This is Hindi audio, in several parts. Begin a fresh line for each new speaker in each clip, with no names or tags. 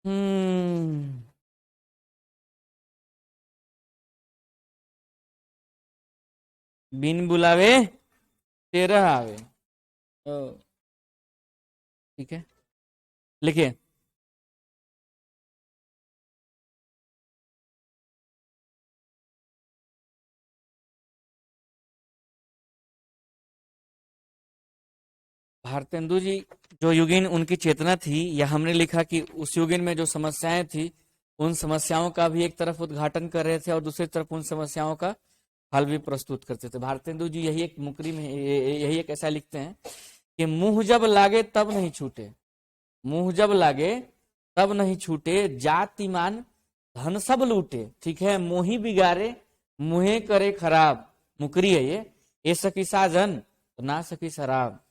हम्म। बिन बुलावे तेरह आवे। ओ, ठीक है, लिखिए। भारतेंदु जी जो युगिन उनकी चेतना थी, या हमने लिखा कि उस युगिन में जो समस्याएं थी, उन समस्याओं का भी एक तरफ उद्घाटन कर रहे थे और दूसरी तरफ उन समस्याओं का हल भी प्रस्तुत करते थे। भारतेंदु जी यही एक मुकरी में यही एक ऐसा लिखते हैं कि मुंह जब लागे तब नहीं छूटे, मुंह जब लागे तब नहीं छूटे, जातिमान धन सब लूटे। ठीक है, मोही बिगाड़े मुहे करे खराब, मुकरी है ये सकी साजन तो ना सकी शराब।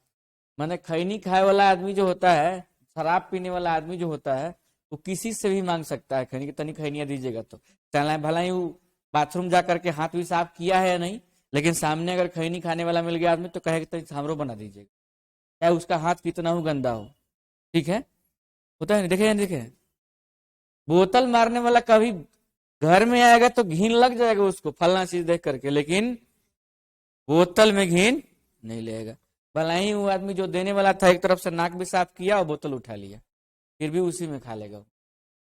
माने खैनी खाए वाला आदमी जो होता है, शराब पीने वाला आदमी जो होता है, वो किसी से भी मांग सकता है खैनी की, तनी खैनिया दीजिएगा तो, चाहे भला ही वो बाथरूम जा करके हाथ भी साफ किया है या नहीं, लेकिन सामने अगर खैनी खाने वाला मिल गया आदमी तो कहेगा तनी हमरो बना दीजिएगा, चाहे उसका हाथ कितना हो गंदा हो। ठीक है, होता है नहीं, देखे नहीं देखे। बोतल मारने वाला कभी घर में आएगा तो घिन लग जाएगा उसको फलना चीज देख करके, लेकिन बोतल में घिन नहीं लेगा। भला ही वो आदमी जो देने वाला था एक तरफ से नाक भी साफ किया और बोतल उठा लिया, फिर भी उसी में खा लेगा।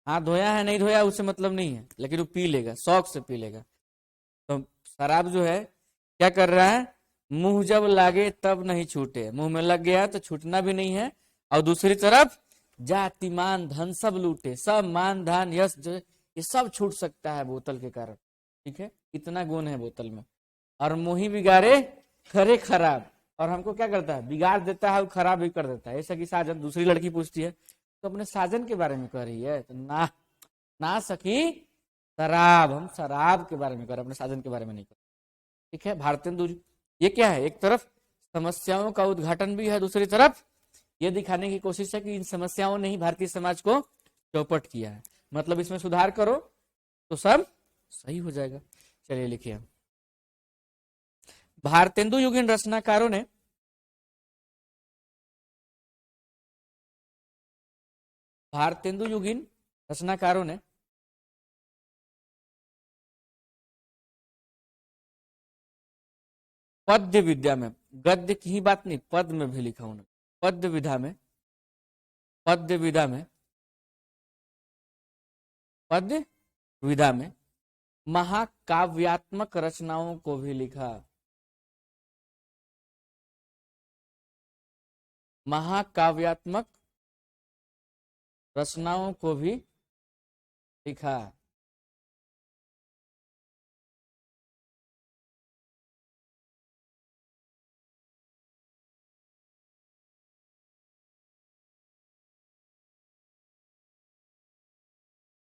हाथ धोया है नहीं धोया उससे मतलब नहीं है, लेकिन वो पी लेगा, शौक से पी लेगा। तो शराब जो है क्या कर रहा है, मुंह जब लागे तब नहीं छूटे, मुंह में लग गया तो छूटना भी नहीं है। और दूसरी तरफ जाति मान धन सब लूटे, सब मान धान यश जो ये सब छूट सकता है बोतल के कारण। ठीक है, इतना गुण है बोतल में। और मुंही बिगाड़े खरे खराब, और हमको क्या करता है, बिगाड़ देता है और खराब भी कर देता है। ऐसा कि साजन दूसरी लड़की पूछती है तो अपने साजन के बारे में कह रही है, तो ना ना सकी शराब, हम शराब के बारे में कर रहे, अपने साजन के बारे में नहीं कर। ठीक है, भारतेंदु ये क्या है, एक तरफ समस्याओं का उद्घाटन भी है, दूसरी तरफ ये दिखाने की कोशिश है कि इन समस्याओं ने ही भारतीय समाज को चौपट किया है, मतलब इसमें सुधार करो तो सब सही हो जाएगा। चलिए लिखिए। भारतेंदु युगीन रचनाकारों ने भारतेंदु युगीन रचनाकारों ने पद्य विद्या में, गद्य की ही बात नहीं, पद में भी लिखा उन्होंने, पद्य विधा में, पद्य विधा में, पद्य विधा में महाकाव्यात्मक रचनाओं को भी लिखा, महाकाव्यात्मक रचनाओं को भी लिखा।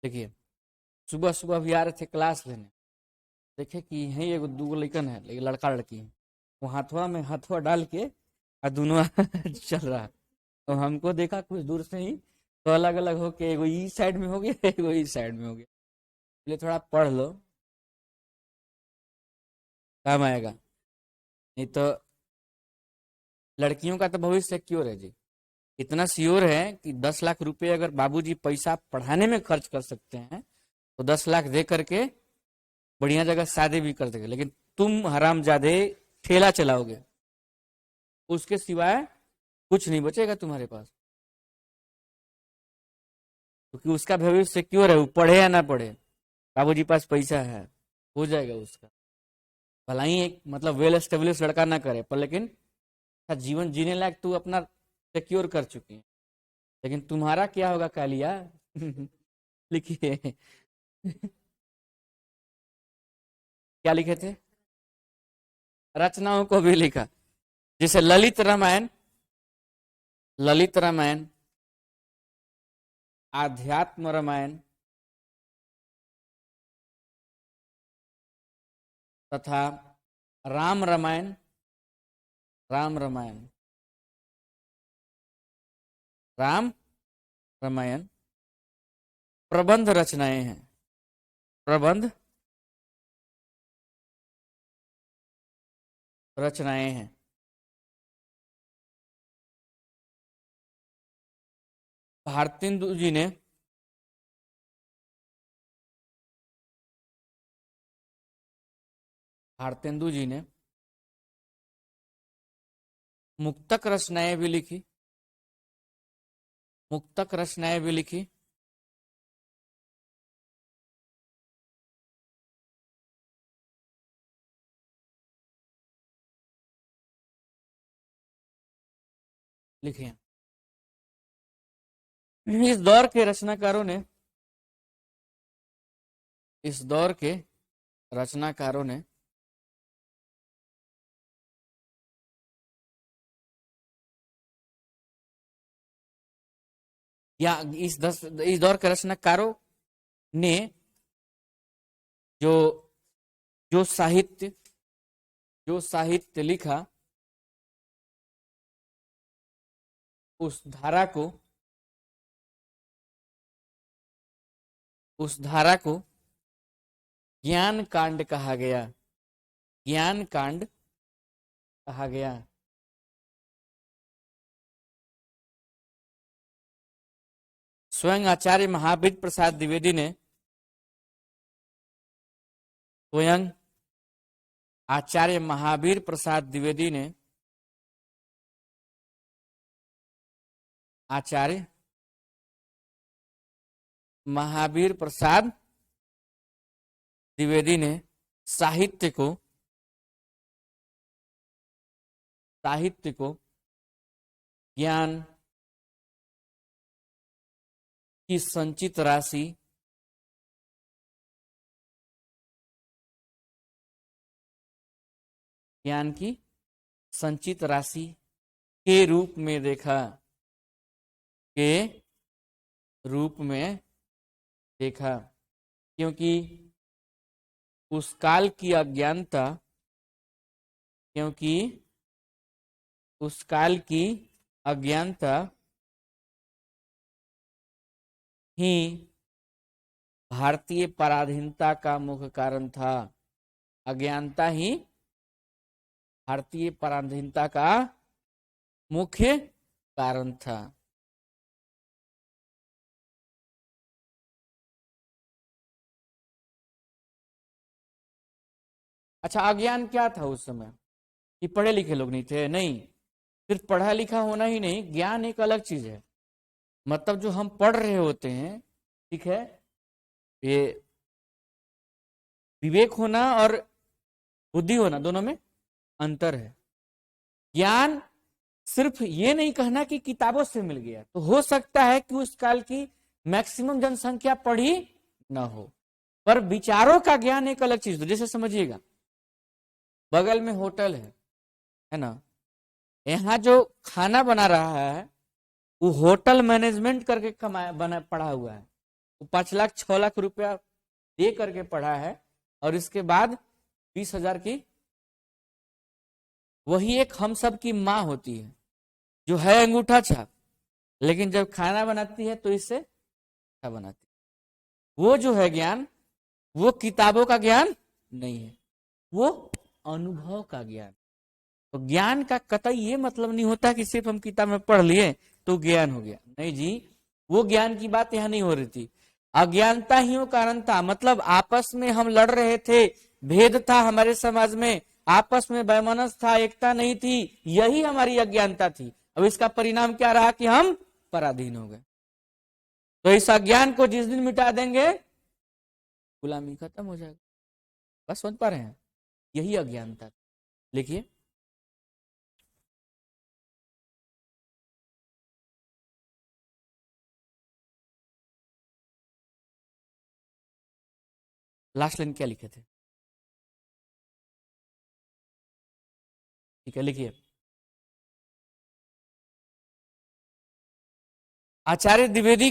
देखिए, सुबह सुबह भी आ रहे थे क्लास लेने, देखे कि यही एगो दूगो लड़कन है, लेकिन लड़का लड़की है, वो हाथवा में हाथवा डाल के और दोनों चल रहा है। तो हमको देखा कुछ दूर से ही, तो अलग अलग होके एगो ई साइड में हो गया एगो ई साइड में हो गया। इसलिए थोड़ा पढ़ लो, काम आएगा। नहीं तो लड़कियों का तो भविष्य सिक्योर है जी, इतना श्योर है कि 10 लाख रुपए अगर बाबूजी पैसा पढ़ाने में खर्च कर सकते हैं तो 10 लाख दे करके बढ़िया जगह शादी भी कर देंगे, लेकिन तुम हरामजादे ठेला चलाओगे, उसके सिवाय कुछ नहीं बचेगा तुम्हारे पास, क्योंकि उसका भविष्य सिक्योर है, वो पढ़े या ना पढ़े, बाबूजी पास पैसा है, हो जाएगा उसका। भला ही एक मतलब वेल एस्टेब्लिश लड़का ना करे पर, लेकिन जीवन जीने लायक तू अपना सिक्योर कर चुकी है। लेकिन तुम्हारा क्या होगा कालिया लिखिए। क्या लिखे थे, रचनाओं को भी लिखा, जैसे ललित रामायण, ललित रामायण, आध्यात्म रामायण तथा राम रामायण, राम रामायण, राम रामायण प्रबंध रचनाएं हैं, प्रबंध रचनाएं हैं। भारतेंदु जी ने भारतेंदु जी ने मुक्तक रचनाएं भी लिखी, मुक्तक रचनाएं भी लिखी। लिखी हैं। इस दौर के रचनाकारों ने, इस दौर के रचनाकारों ने या इस दौर के रचनाकारों ने जो जो साहित्य जो साहित्य लिखा, उस धारा को ज्ञान कांड कहा गया, ज्ञान कांड कहा गया। स्वयं आचार्य महावीर प्रसाद द्विवेदी ने, स्वयं आचार्य महावीर प्रसाद द्विवेदी ने, आचार्य महावीर प्रसाद द्विवेदी ने साहित्य को ज्ञान की संचित राशि, ज्ञान की संचित राशि के रूप में देखा, के रूप में देखा, क्योंकि उस काल की अज्ञानता, क्योंकि उस काल की अज्ञानता ही भारतीय पराधीनता का मुख्य कारण था। अज्ञानता ही भारतीय पराधीनता का मुख्य कारण था। अच्छा, अज्ञान क्या था उस समय? कि पढ़े लिखे लोग नहीं थे? नहीं, सिर्फ पढ़ा लिखा होना ही नहीं, ज्ञान एक अलग चीज है। मतलब जो हम पढ़ रहे होते हैं, ठीक है, ये विवेक होना और बुद्धि होना, दोनों में अंतर है। ज्ञान सिर्फ ये नहीं कहना कि किताबों से मिल गया, तो हो सकता है कि उस काल की मैक्सिमम जनसंख्या पढ़ी ना हो, पर विचारों का ज्ञान एक अलग चीज। जैसे समझिएगा, बगल में होटल है ना, यहाँ जो खाना बना रहा है वो होटल मैनेजमेंट करके पढ़ा हुआ है, वो 5 लाख 6 लाख रुपया दे करके पढ़ा है, और इसके बाद 20,000 की वही एक हम सब की माँ होती है जो है अंगूठा छाप, लेकिन जब खाना बनाती है तो इससे अच्छा बनाती है। वो जो है ज्ञान, वो किताबों का ज्ञान नहीं है, वो अनुभव का ज्ञान। तो ज्ञान का कतई ये मतलब नहीं होता कि सिर्फ हम किताब में पढ़ लिए तो ज्ञान हो गया। नहीं जी, वो ज्ञान की बात यहाँ नहीं हो रही थी। अज्ञानता ही वो कारण था, मतलब आपस में हम लड़ रहे थे, भेद था हमारे समाज में, आपस में वैमनस्य था, एकता नहीं थी, यही हमारी अज्ञानता थी। अब इसका परिणाम क्या रहा कि हम पराधीन हो गए। तो इस अज्ञान को जिस दिन मिटा देंगे, गुलामी खत्म हो जाएगा। बस समझ पा रहे हैं, यही अज्ञानता। लिखिए, लास्ट लाइन क्या लिखे थे? ठीक है, लिखिए, आचार्य द्विवेदी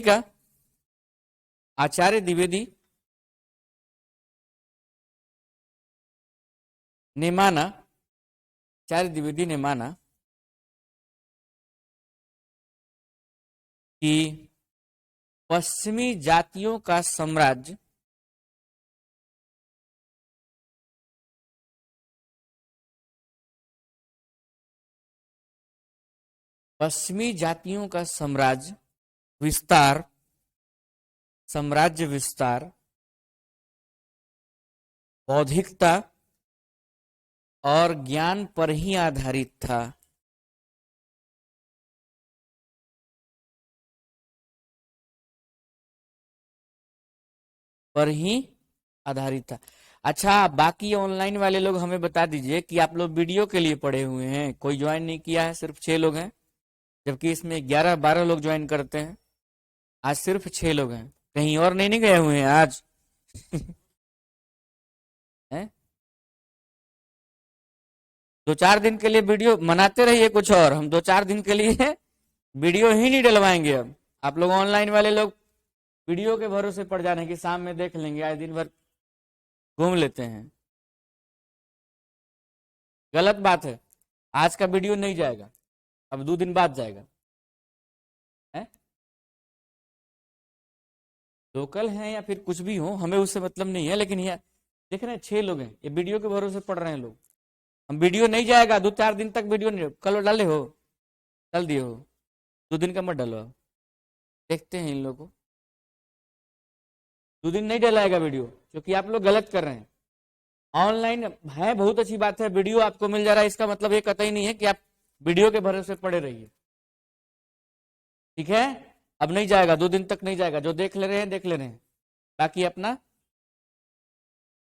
ने माना, आचार्य द्विवेदी ने माना कि पश्चिमी जातियों का साम्राज्य विस्तार, साम्राज्य विस्तार, बौद्धिकता और ज्ञान पर ही आधारित था। पर ही आधारित था। अच्छा, बाकी ऑनलाइन वाले लोग हमें बता दीजिए कि आप लोग वीडियो के लिए पढ़े हुए हैं, कोई ज्वाइन नहीं किया है, सिर्फ 6 लोग हैं, जबकि इसमें 11-12 लोग ज्वाइन करते हैं। आज सिर्फ 6 लोग हैं, कहीं और नहीं गए हुए हैं आज। हैं? 2-4 दिन के लिए वीडियो मनाते रहिए कुछ और, हम 2-4 दिन के लिए वीडियो ही नहीं डलवाएंगे। अब आप लोग ऑनलाइन वाले लोग वीडियो के भरोसे पड़ जा रहे हैं कि शाम में देख लेंगे, आज दिन भर घूम लेते हैं। गलत बात है। आज का वीडियो नहीं जाएगा, अब 2 दिन बाद जाएगा। है? लोकल हैं या फिर कुछ भी हो, हमें उससे मतलब नहीं है, लेकिन ये देख रहे हैं 6 लोग हैं, ये वीडियो के भरोसे पड़ रहे हैं लोग। हम वीडियो नहीं जाएगा, 2-4 दिन तक वीडियो नहीं। कल डाले हो, डाल दिए हो, 2 दिन का मत डालो। देखते हैं इन लोगों को, 2 दिन नहीं डलाएगा वीडियो, क्योंकि आप लोग गलत कर रहे हैं। ऑनलाइन है, बहुत अच्छी बात है, वीडियो आपको मिल जा रहा है, इसका मतलब ये कतई नहीं है कि आप वीडियो के भरोसे पड़े रहिए। ठीक है, अब नहीं जाएगा, 2 दिन तक नहीं जाएगा। जो देख ले रहे हैं देख ले रहे हैं, बाकी अपना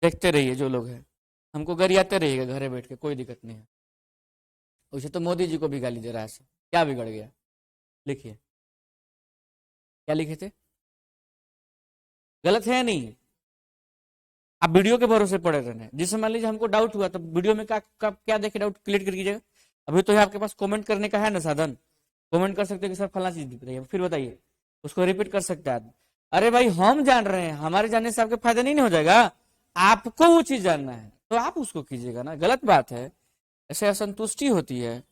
देखते रहिए। जो लोग हैं हमको गरियाते रहिएगा घरे बैठ के, कोई दिक्कत नहीं है। वैसे तो मोदी जी को भी गाली दे रहा है, क्या बिगड़ गया? लिखिए, क्या लिखे थे? गलत है या नहीं? आप वीडियो के भरोसे पड़े रहने हैं। जिससे मान लीजिए हमको डाउट हुआ तो वीडियो में क्या देखे डाउट क्लियर कर कीजिएगा। अभी तो आपके पास कमेंट करने का है ना साधन, कमेंट कर सकते हैं कि सर फला चीज दिख रही है, फिर बताइए, उसको रिपीट कर सकते हैं आदमी। अरे भाई, हम जान रहे हैं, हमारे जानने से आपके फायदा नहीं हो जाएगा। आपको वो चीज जानना है तो आप उसको कीजिएगा ना, गलत बात है। ऐसे असंतुष्टि होती है।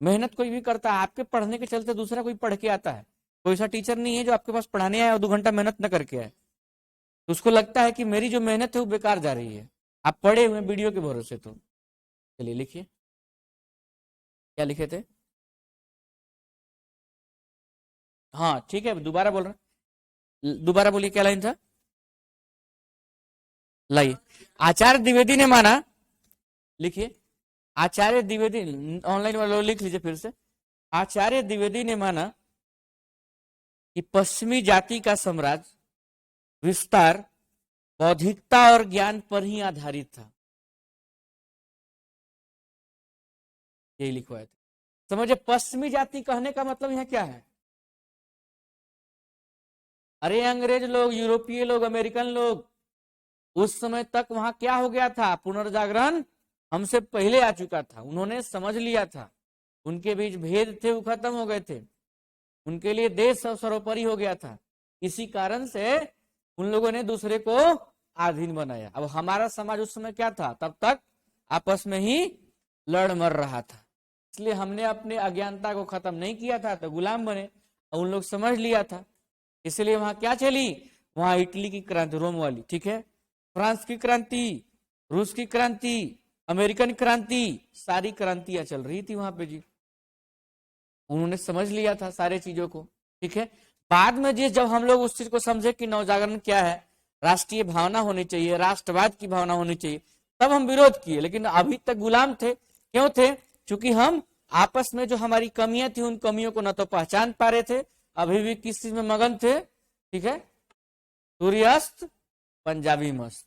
मेहनत कोई भी करता है, आपके पढ़ने के चलते दूसरा कोई पढ़ के आता है। कोई ऐसा टीचर नहीं है जो आपके पास पढ़ाने आए और 2 घंटा मेहनत न करके आए, तो उसको लगता है कि मेरी जो मेहनत है वो बेकार जा रही है। आप पढ़े हुए वीडियो के भरोसे। तो चलिए लिखिए, क्या लिखे थे? हाँ ठीक है, दोबारा बोल रहे, दोबारा बोलिए, क्या लाइन था? लाइए, आचार्य द्विवेदी ने माना, लिखिए, आचार्य द्विवेदी, ऑनलाइन वाले लोग लिख लीजिए फिर से। आचार्य द्विवेदी ने माना कि पश्चिमी जाति का साम्राज्य विस्तार बौद्धिकता और ज्ञान पर ही आधारित था। यही लिखवाया था। समझे, पश्चिमी जाति कहने का मतलब यहाँ क्या है? अरे अंग्रेज लोग, यूरोपीय लोग, अमेरिकन लोग, उस समय तक वहां क्या हो गया था? पुनर्जागरण हमसे पहले आ चुका था, उन्होंने समझ लिया था, उनके बीच भेद थे वो खत्म हो गए थे, उनके लिए देश सर्वोपरि हो गया था। इसी कारण से उन लोगों ने दूसरे को अधीन बनाया। अब हमारा समाज उस समय क्या था? तब तक आपस में ही लड़ मर रहा था, इसलिए हमने अपने अज्ञानता को खत्म नहीं किया था तो गुलाम बने, और उन लोग समझ लिया था। इसलिए वहां क्या चली? वहां इटली की क्रांति, रोम वाली, ठीक है, फ्रांस की क्रांति, रूस की क्रांति, अमेरिकन क्रांति, सारी क्रांतियां चल रही थी वहां पे जी। उन्होंने समझ लिया था सारे चीजों को, ठीक है। बाद में जी जब हम लोग उस चीज को समझे कि नवजागरण क्या है, राष्ट्रीय भावना होनी चाहिए, राष्ट्रवाद की भावना होनी चाहिए, तब हम विरोध किए। लेकिन अभी तक गुलाम थे। क्यों थे? क्योंकि हम आपस में जो हमारी कमियां थी उन कमियों को न तो पहचान पा रहे थे, अभी भी किस चीज में मगन थे, ठीक है, सूर्यास्त पंजाबी मस्त,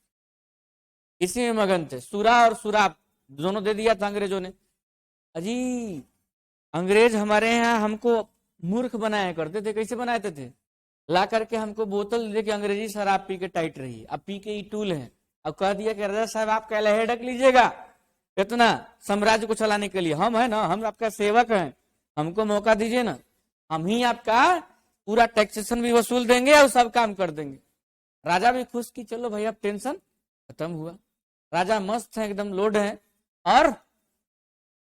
इसी में मगन थे। सूरा और सुराब दोनों दे दिया था अंग्रेजों ने। अजी अंग्रेज हमारे यहाँ हमको मूर्ख बनाया करते थे। कैसे बनाते थे? ला करके हमको बोतल दे के अंग्रेजी शराब पी के टाइट रही, अब पी के ही टूल है। अब कह दिया कि राजा साहब आप कहले ढक लीजिएगा इतना साम्राज्य को चलाने के लिए, हम है ना, हम आपका सेवक हैं, हमको मौका दीजिए ना, हम ही आपका पूरा टैक्सेशन भी वसूल देंगे और सब काम कर देंगे। राजा भी खुश कि चलो भाई अब टेंशन खत्म हुआ, राजा मस्त है, एकदम लोड है, और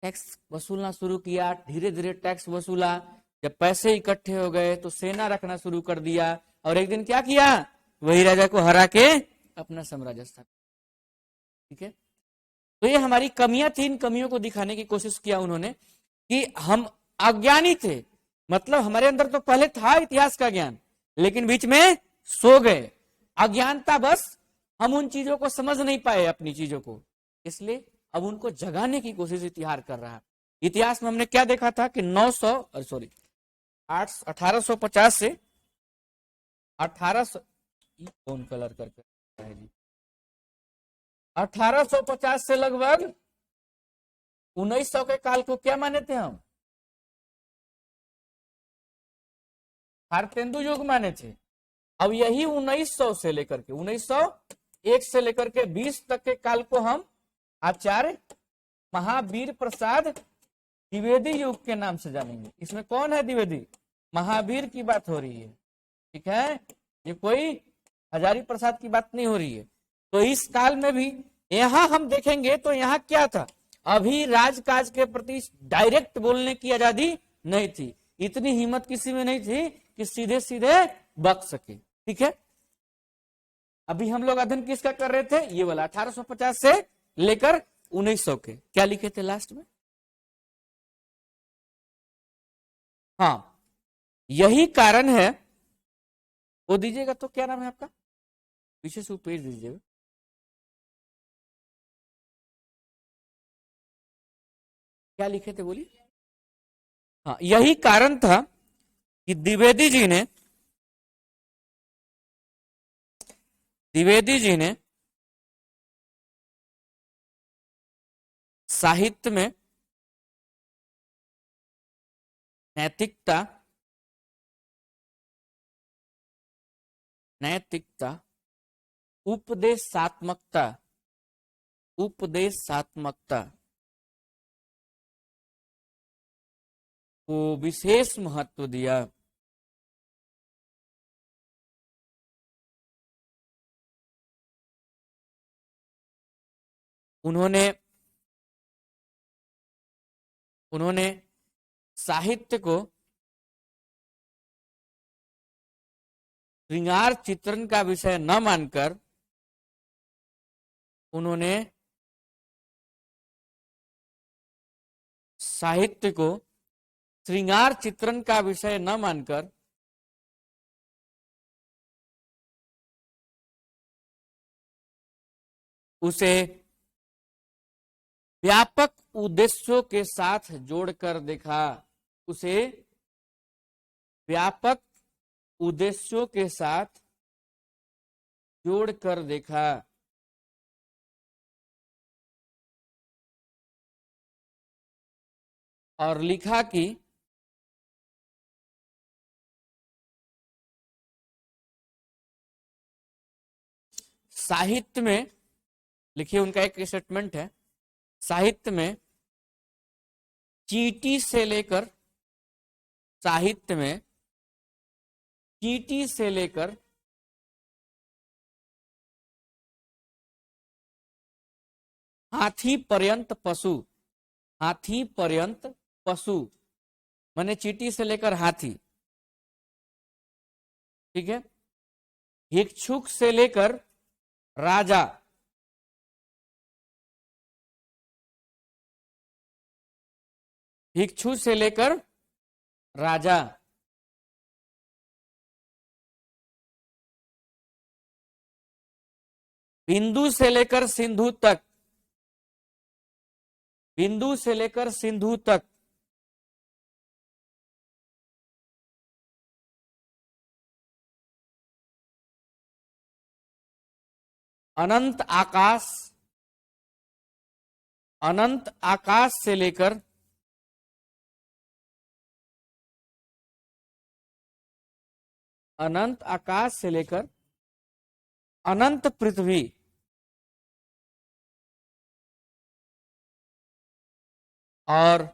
टैक्स वसूलना शुरू किया। धीरे धीरे टैक्स वसूला, जब पैसे इकट्ठे हो गए तो सेना रखना शुरू कर दिया, और एक दिन क्या किया? वही राजा को हरा के अपना साम्राज्य स्थापित, ठीक है। तो ये हमारी कमियां थी, इन कमियों को दिखाने की कोशिश किया उन्होंने कि हम अज्ञानी थे, मतलब हमारे अंदर तो पहले था इतिहास का ज्ञान, लेकिन बीच में सो गए। अज्ञानता, बस हम उन चीजों को समझ नहीं पाए, अपनी चीजों को, इसलिए अब उनको जगाने की कोशिश इतिहास कर रहा है। इतिहास में हमने क्या देखा था कि 1850 से 1800 कौन कलर करके है जी, 1850 से लगभग 1900 के काल को क्या माने थे हम? भारतेंदु युग माने थे। अब यही 1900 से लेकर के 1901 से लेकर के 20 तक के काल को हम आचार्य महावीर प्रसाद द्विवेदी युग के नाम से जानेंगे। इसमें कौन है द्विवेदी? महावीर की बात हो रही है, ठीक है, ये कोई हजारी प्रसाद की बात नहीं हो रही है। तो इस काल में भी यहां हम देखेंगे तो यहाँ क्या था, अभी राजकाज के प्रति डायरेक्ट बोलने की आजादी नहीं थी, इतनी हिम्मत किसी में नहीं थी कि सीधे सीधे बक सके, ठीक है। अभी हम लोग अध्ययन किसका कर रहे थे? ये वाला 1850 से लेकर 1900 के। क्या लिखे थे लास्ट में? हाँ, यही कारण है, वो दीजिएगा तो क्या नाम है आपका, पीछे से पेज दीजिएगा। क्या लिखे थे बोलिए? हाँ, यही कारण था कि द्विवेदी जी ने साहित्य में नैतिकता उपदेशात्मकता को विशेष महत्व दिया। उन्होंने साहित्य को श्रृंगार चित्रण का विषय न मानकर उन्होंने साहित्य को श्रृंगार चित्रण का विषय न मानकर उसे व्यापक उद्देश्यों के साथ जोड़कर देखा। उसे व्यापक उद्देश्यों के साथ जोड़कर देखा और लिखा कि साहित्य में, लिखिए उनका एक स्टेटमेंट है, साहित्य में चींटी से लेकर हाथी पर्यंत पशु माने चींटी से लेकर हाथी, ठीक है, भिक्षुक से लेकर राजा, भिक्षु से लेकर राजा, बिंदु से लेकर सिंधु तक, अनंत आकाश से लेकर अनंत पृथ्वी और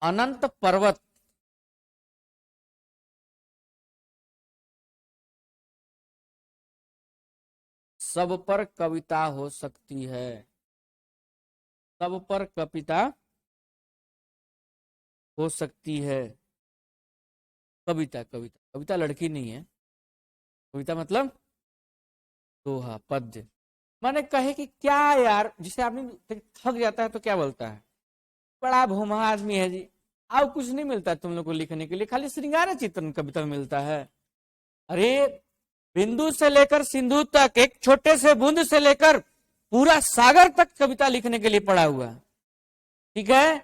अनंत पर्वत सब पर कविता हो सकती है। सब पर कविता हो सकती है। कविता लड़की नहीं है, कविता मतलब दोहा, पद्य। माने कहे कि क्या यार, जिसे आदमी थक जाता है तो क्या बोलता है, बड़ा भोमा आदमी है जी, अब कुछ नहीं मिलता तुम लोग को लिखने के लिए, खाली श्रृंगार चित्रण कविता में मिलता है। अरे बिंदु से लेकर सिंधु तक, एक छोटे से बूंद से लेकर पूरा सागर तक कविता लिखने के लिए पड़ा हुआ है। ठीक है,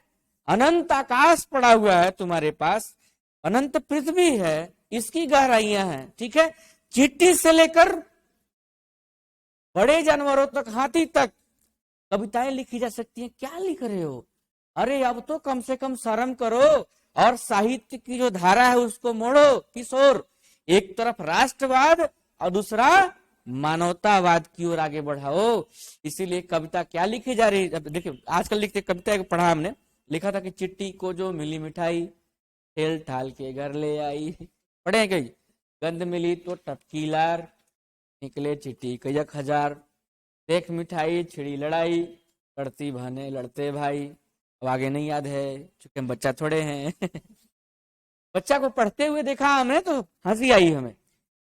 अनंत आकाश पड़ा हुआ है तुम्हारे पास, अनंत पृथ्वी है, इसकी गहराइयां हैं। ठीक है, चींटी से लेकर बड़े जानवरों तक, हाथी तक कविताएं लिखी जा सकती हैं। क्या लिख रहे हो? अरे अब तो कम से कम शर्म करो और साहित्य की जो धारा है उसको मोड़ो किस ओर, एक तरफ राष्ट्रवाद और दूसरा मानवतावाद की ओर आगे बढ़ाओ। इसीलिए कविता क्या लिखी जा रही है? देखिए आजकल लिखते कविता को पढ़ा हमने, लिखा था कि चिट्टी को जो मिली मिठाई ठेल ठाल के घर ले आई। पढ़े हैं कई? गंद मिली तो टपकी लार, निकले चिट्टी कयक हजार, देख मिठाई छिड़ी लड़ाई, लड़ती बहने लड़ते भाई। अब आगे नहीं याद है चूंकि हम बच्चा थोड़े हैं। बच्चा को पढ़ते हुए देखा हमने तो हंसी आई हमें।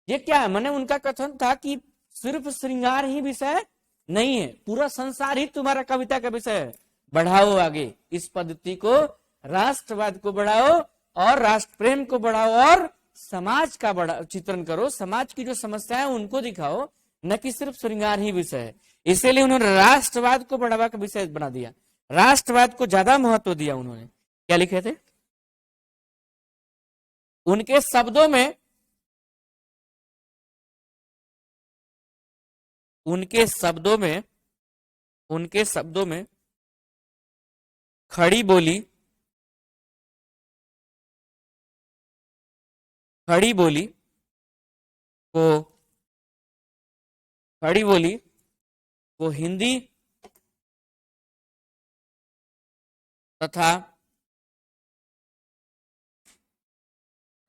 ये क्या है? मैंने उनका कथन था कि सिर्फ श्रृंगार ही विषय नहीं है, पूरा संसार ही तुम्हारा कविता का विषय है। बढ़ाओ आगे इस पद्धति को, राष्ट्रवाद को बढ़ाओ और राष्ट्र प्रेम को बढ़ाओ और समाज का बड़ा चित्रण करो, समाज की जो समस्याएं उनको दिखाओ, न कि सिर्फ श्रृंगार ही विषय है। इसीलिए उन्होंने राष्ट्रवाद को बढ़ावा का विषय बना दिया, राष्ट्रवाद को ज्यादा महत्व दिया। उन्होंने क्या लिखे थे? उनके शब्दों में, उनके शब्दों में, उनके शब्दों में खड़ी बोली, खड़ी बोली को, खड़ी बोली को हिंदी तथा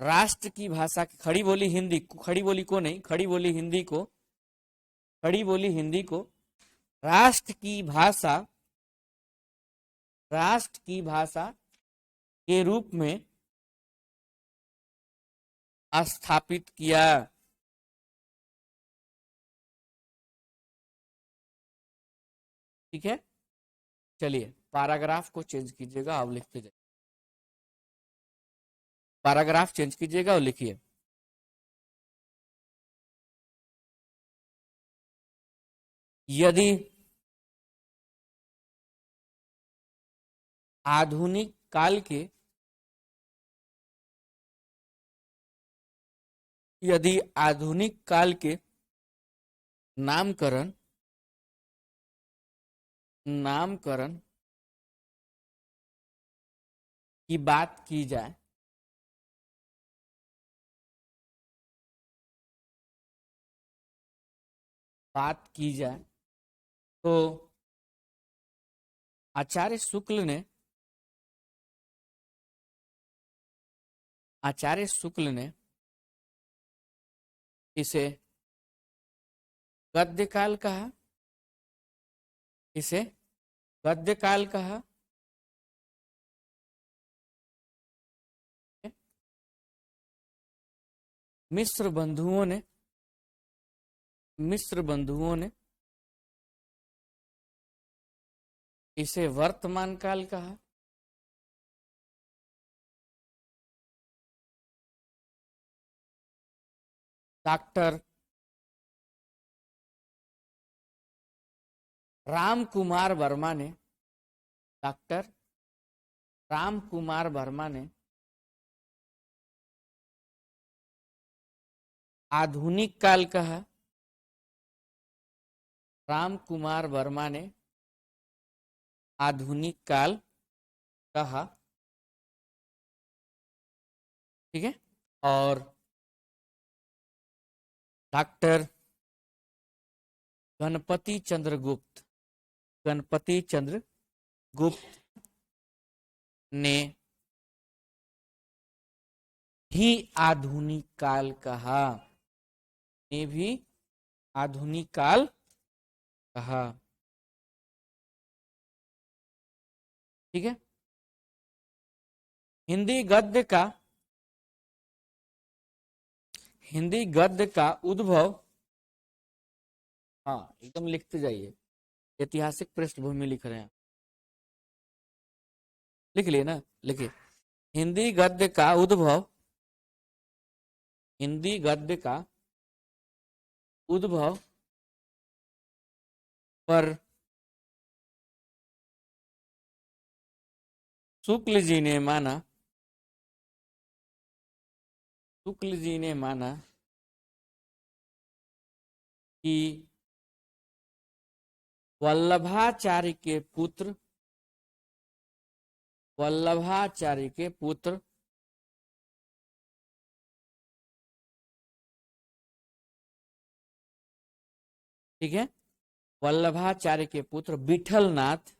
राष्ट्र की भाषा, खड़ी बोली हिंदी, खड़ी बोली को नहीं, खड़ी बोली हिंदी को, खड़ी बोली हिंदी को राष्ट्र की भाषा, राष्ट्र की भाषा के रूप में स्थापित किया। ठीक है, चलिए पैराग्राफ को चेंज कीजिएगा, आप लिखते जाइए, पैराग्राफ चेंज कीजिएगा और लिखिए। यदि आधुनिक काल के, यदि आधुनिक काल के नामकरण, नामकरण की बात की जाए, बात की जाए तो आचार्य शुक्ल ने, आचार्य शुक्ल ने इसे गद्यकाल कहा, इसे गद्यकाल कहा। मिस्र बंधुओं ने, मिस्र बंधुओं ने इसे वर्तमान काल कहा। डॉक्टर राम कुमार वर्मा ने, डॉक्टर राम कुमार वर्मा ने आधुनिक काल कहा। राम कुमार वर्मा ने आधुनिक काल कहा। ठीक है, और डॉक्टर गणपति चंद्र गुप्त, गणपति चंद्र गुप्त ने भी आधुनिक काल कहा, ने भी आधुनिक काल कहा। ठीक है, हिंदी गद्य का, हिंदी गद्य का उद्भव, हाँ एकदम लिखते जाइए, ऐतिहासिक पृष्ठभूमि लिख रहे हैं, लिख लिए ना, लिखिए। हिंदी गद्य का उद्भव, हिंदी गद्य का उद्भव पर शुक्ल जी ने माना, शुक्ल जी ने माना कि वल्लभाचार्य के पुत्र, वल्लभाचार्य के पुत्र ठीक है, वल्लभाचार्य के पुत्र विठलनाथ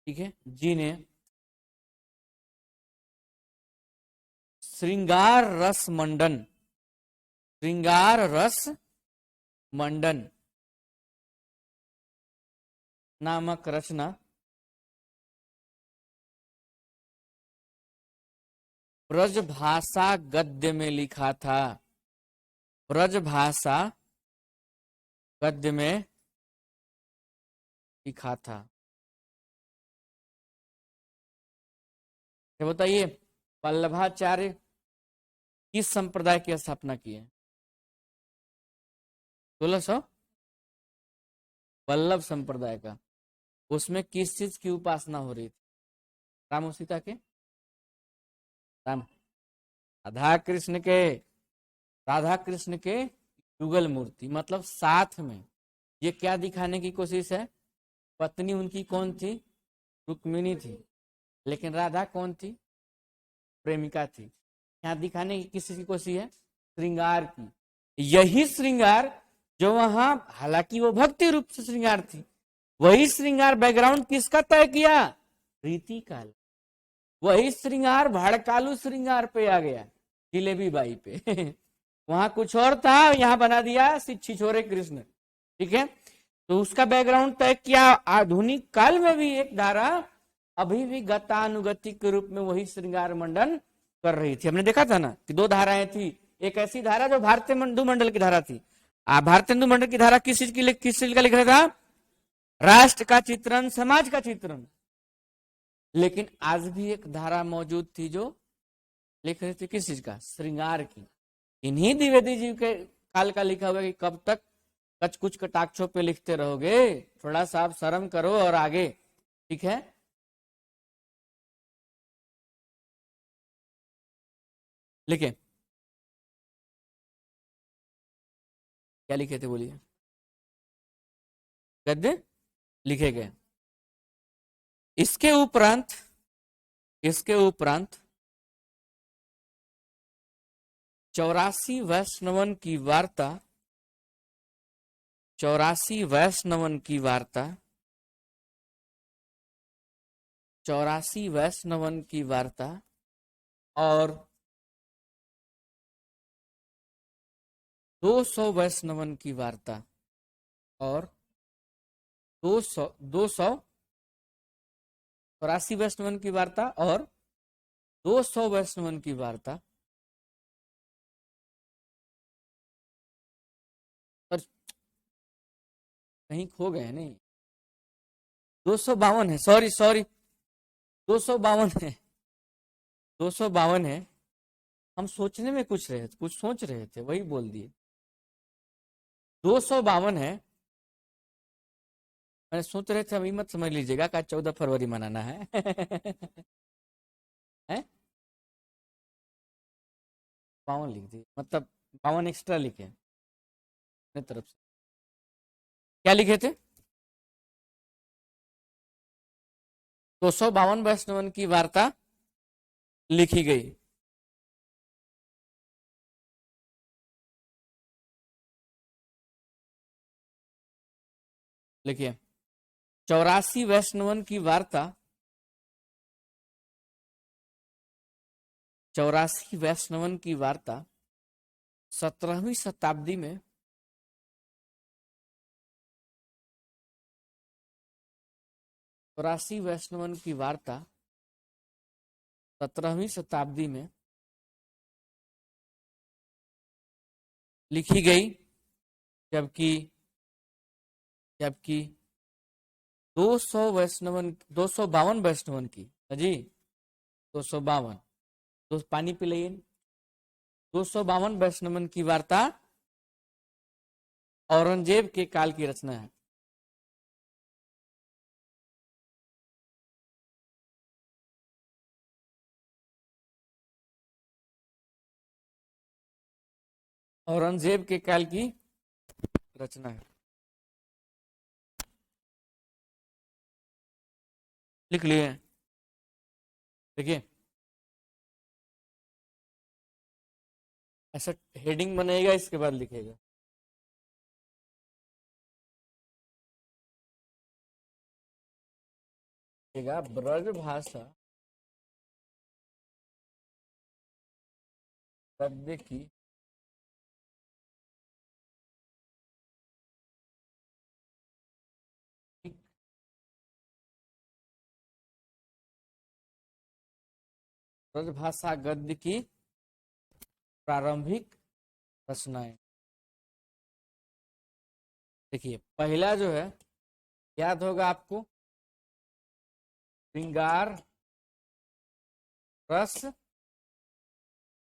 ठीक है जी ने श्रृंगार रस मंडन, श्रृंगार रस मंडन नामक रचना ब्रजभाषा गद्य में लिखा था, ब्रजभाषा गद्य में लिखा था। क्या बताइए, वल्लभाचार्य किस संप्रदाय की स्थापना की है? 1600 वल्लभ संप्रदाय का। उसमें किस चीज की उपासना हो रही थी? राम और सीता के, राम राधा कृष्ण के, राधा कृष्ण के युगल मूर्ति, मतलब साथ में। ये क्या दिखाने की कोशिश है? पत्नी उनकी कौन थी? रुक्मिणी थी, लेकिन राधा कौन थी? प्रेमिका थी। यहाँ दिखाने की किस चीज की कोशिश है? श्रृंगार की। यही श्रृंगार जो वहां, हालांकि वो भक्ति रूप से श्रृंगार थी, वही श्रृंगार बैकग्राउंड किसका तय किया? रीति काल। वही श्रृंगार भड़कालू श्रृंगार पे आ गया, जिलेबी बाई पे वहां कुछ और था, यहाँ बना दिया छिछोरे कृष्ण। ठीक है, तो उसका बैकग्राउंड तय किया। आधुनिक काल में भी एक धारा अभी भी गतानुगतिक के रूप में वही श्रृंगार मंडन कर रही थी। हमने देखा था ना कि दो धाराएं थी। एक ऐसी धारा जो भारतीय हिंदू मंडल की धारा थी। भारतीय हिंदू मंडल की धारा किस चीज का लिख रहा था? राष्ट्र का चित्रण, समाज का चित्रण। लेकिन आज भी एक धारा मौजूद थी जो लिख रही थी किस चीज का? श्रृंगार की। इन्हीं द्विवेदी जी के काल का लिखा हुआ कि कब तक कच कुछ कटाक्षों पे लिखते रहोगे, थोड़ा सा आप शर्म करो और आगे। ठीक है, लिखे क्या लिखे थे बोलिए? गद्य लिखे गए। इसके उपरांत, इसके उपरांत 84 वैष्णवन की वार्ता, 84 वैष्णवन की वार्ता, 84 वैष्णवन की वार्ता और 200 वैष्णवन की वार्ता और 84 वैष्णवन की वार्ता और 200 वैष्णवन की वार्ता पर कहीं खो गए नहीं। 252 है, सॉरी सॉरी, 252 है, 252 है। हम सोचने में कुछ सोच रहे थे, वही बोल दिए। 252 है। मैंने सोच रहे थे, अभी मत समझ लीजिएगा का 14 फरवरी मनाना है हैं? 52 लिख दिए, मतलब 52 एक्स्ट्रा लिखे अपने तरफ से। क्या लिखे थे? 252 वैष्णवन की वार्ता लिखी गई। लिखिए, 84 वैष्णवन की वार्ता, 84 वैष्णवन की वार्ता 17वीं शताब्दी में 84 वैष्णवन की वार्ता 17वीं शताब्दी में लिखी गई, जबकि जबकि 252 वैष्णवन की जी 252। तो पानी पी लिए। 252 वैष्णवन की वार्ता औरंगजेब के काल की रचना है। औरंगजेब के काल की रचना है। लिख लिए। देखिए ऐसा हेडिंग बनेगा, इसके बाद लिखेगा। ब्रजभाषा गद्य की ब्रजभाषा गद्य की प्रारंभिक रचनाएं। देखिए पहला जो है, याद होगा आपको, श्रृंगार रस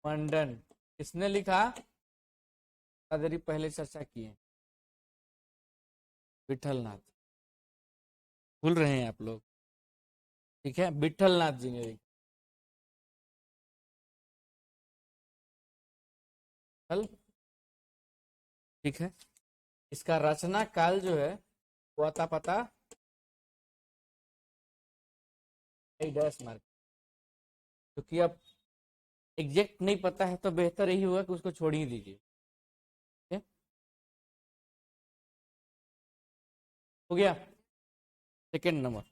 मंडन। किसने लिखा? देरी पहले चर्चा किए, विठलनाथ। भूल रहे हैं आप लोग? ठीक है, विठलनाथ जी ने लिखा। ठीक है, इसका रचना काल जो है वो आता पता डैश मार्क, क्योंकि अब एग्जैक्ट नहीं पता है तो बेहतर यही होगा कि उसको छोड़ ही दीजिए। हो गया। सेकेंड नंबर,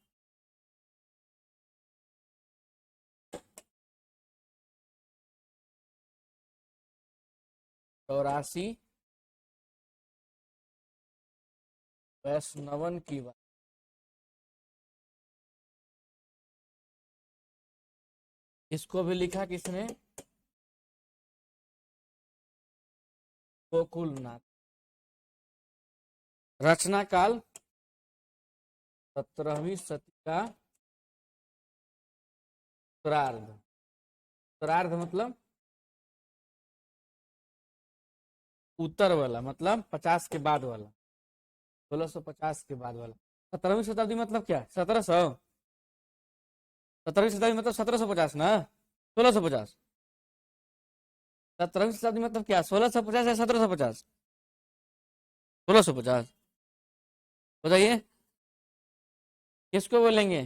चौरासी वैष्णवन की बात। इसको भी लिखा किसने? गोकुलनाथ। रचना काल 17वीं शती का उत्तरार्ध। उत्तरार्ध मतलब उत्तर वाला, मतलब 50 के बाद वाला, 1650 के बाद वाला। 17वीं शताब्दी मतलब क्या? 1700। 17वीं शताब्दी मतलब 1750 ना, 1650। 17वीं शताब्दी मतलब क्या? 1650 या 1750? 1650। बताइए किसको बोलेंगे?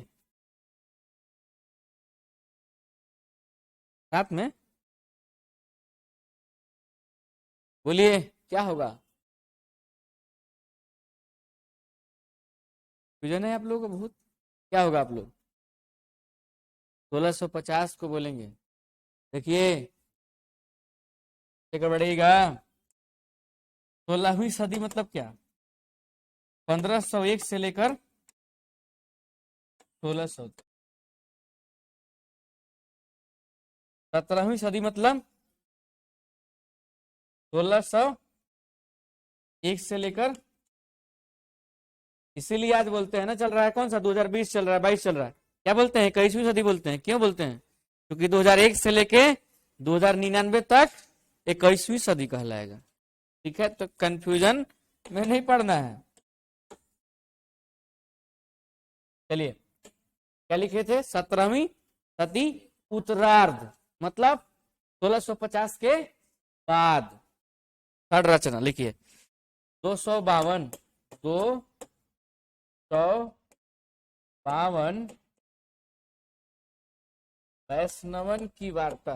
रात में बोलिए क्या होगा? विजन है आप लोगों को बहुत। क्या होगा आप लोग? 1650 को बोलेंगे। देखिए एक बढ़ेगा। 16वीं सदी मतलब क्या? 1501 से लेकर 1600। 17वीं सदी मतलब 1601 से लेकर, इसीलिए आज बोलते हैं ना, चल रहा है कौन सा 2020 चल रहा है, 22 चल रहा है, क्या बोलते हैं? 21वीं सदी बोलते हैं। क्यों बोलते हैं? क्योंकि 2001 से लेके 2099 तक 21वीं सदी कहलाएगा। ठीक है, तो कंफ्यूजन में नहीं पड़ना है। चलिए क्या लिखे थे? 17वीं सदी उत्तरार्ध मतलब 1650 के बाद। थर्ड रचना लिखिए। 252 252 वैष्णवन की वार्ता।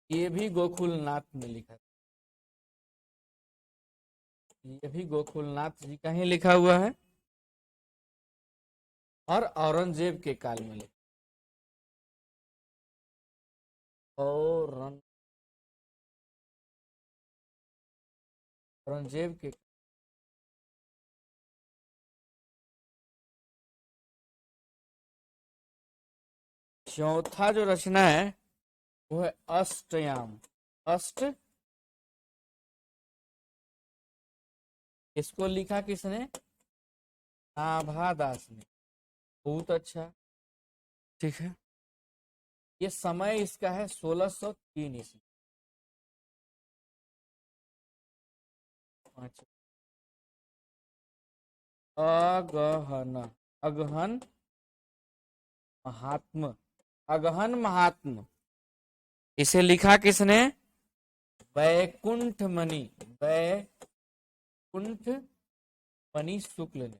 ये भी गोकुलनाथ ने लिखा। ये भी गोकुलनाथ जी का ही लिखा हुआ है, और औरंगजेब के काल में लिखा। औरंगजेब के। चौथा जो रचना है वो है अष्टयाम। अष्ट, इसको लिखा किसने? नाभादास ने, बहुत अच्छा, ठीक है। ये समय इसका है 1603 ईस्वी। अगहन, अगहन महात्म, अगहन महात्म, इसे लिखा किसने? वैकुंठ मणि, वैकुंठ मणि शुक्ल ने,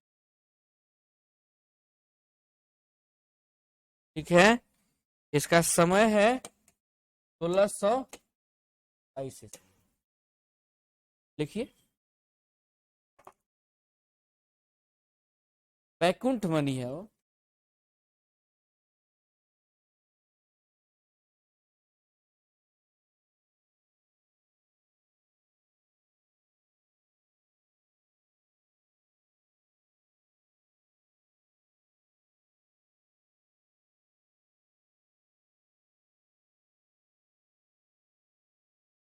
ठीक है। इसका समय है 1622। लिखिए, वैकुंठ मणि है वो।